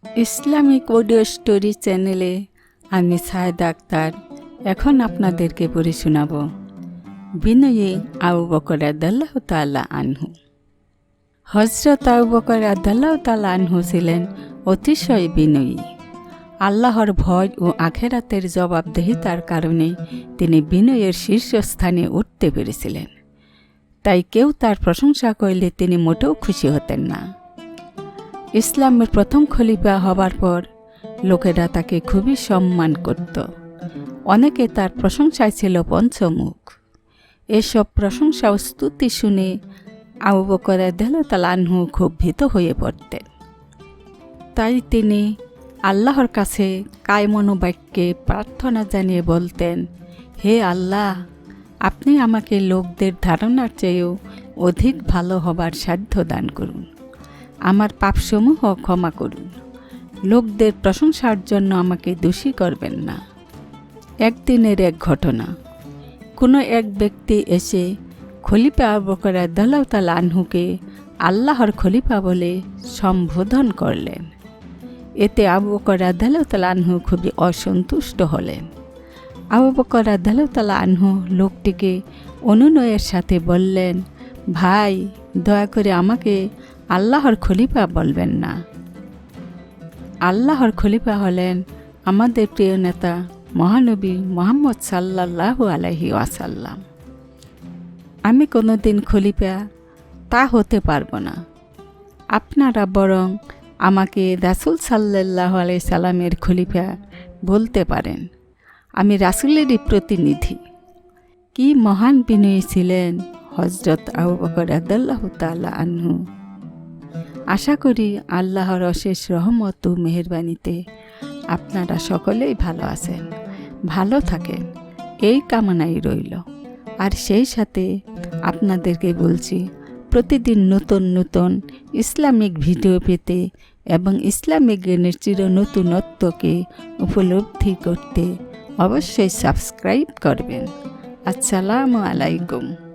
Islamic audio story চ্যানেলে আমি সায়েদা আক্তার এখন আপনাদেরকে পড়ে শোনাব বিনয়ী আবু বকর রাদিয়াল্লাহু তাআলা আনহু। হযরত আবু বকর রাদিয়াল্লাহু তাআলা আনহু ছিলেন অতিশয় বিনয়ী। আল্লাহর ভয় ও আখিরাতের জবাবদিহিতার কারণে তিনি বিনয়ের শীর্ষস্থানে উঠতে পেরেছিলেন। তাই কেউ তার প্রশংসা করলে তিনি মোটেও খুশি হতেন না। ইসলামের প্রথম খলিফা হবার পর লোকেরা তাকে খুবই সম্মান করত। অনেকে তার প্রশংসায় ছিল পঞ্চমুখ। এসব প্রশংসা ও স্তুতি শুনে আবু বকর রাদিয়াল্লাহু তাআলা আনহু খুব ভীত হয়ে পড়তেন। তাই তিনি আল্লাহর কাছে কায়মনোবাক্যে প্রার্থনা জানিয়ে বলতেন, হে আল্লাহ, আপনি আমাকে লোকদের ধারণার চেয়েও অধিক ভালো হবার সাধ্য দান করুন। আমার পাপসমূহ ক্ষমা করুন। লোকদের প্রশংসার জন্য আমাকে দোষী করবেন না। একদিনের এক ঘটনা, কোনো এক ব্যক্তি এসে খলিফা আবু বকর রাদিয়াল্লাহু তাআলা আনহুকে আল্লাহর খলিফা বলে সম্বোধন করলেন। এতে আবু বকর রাদিয়াল্লাহু তাআলা আনহু খুবই অসন্তুষ্ট হলেন। আবু বকর রাদিয়াল্লাহু তাআলা আনহু লোকটিকে অনুনয়ের সাথে বললেন, ভাই, দয়া করে আমাকে আল্লাহর খলিফা বলবেন না। আল্লাহর খলিফা হলেন আমাদের প্রিয় নেতা মহানবী মুহাম্মদ সাল্লাল্লাহু আলাইহি ওয়াসাল্লাম। আমি কোনোদিন খলিফা তা হতে পারবো না। আপনারা বরং আমাকে রাসূল সাল্লাল্লাহু আলাইহি সাল্লামের খলিফা বলতে পারেন। আমি রাসূলেরই প্রতিনিধি। কি মহান বিনয়ী ছিলেন হযরত আবু বকর রাদিয়াল্লাহু তাআলা আনহু। আশা করি আল্লাহর অশেষ রহমত ও মেহেরবানিতে আপনারা সকলেই ভালো আছেন, ভালো থাকেন, এই কামনাই রইল। আর সেই সাথে আপনাদেরকে বলছি, প্রতিদিন নতুন নতুন ইসলামিক ভিডিও পেতে এবং ইসলামিক জ্ঞানের চির নতুনত্বকে উপলব্ধি করতে অবশ্যই সাবস্ক্রাইব করবেন। আসসালামু আলাইকুম।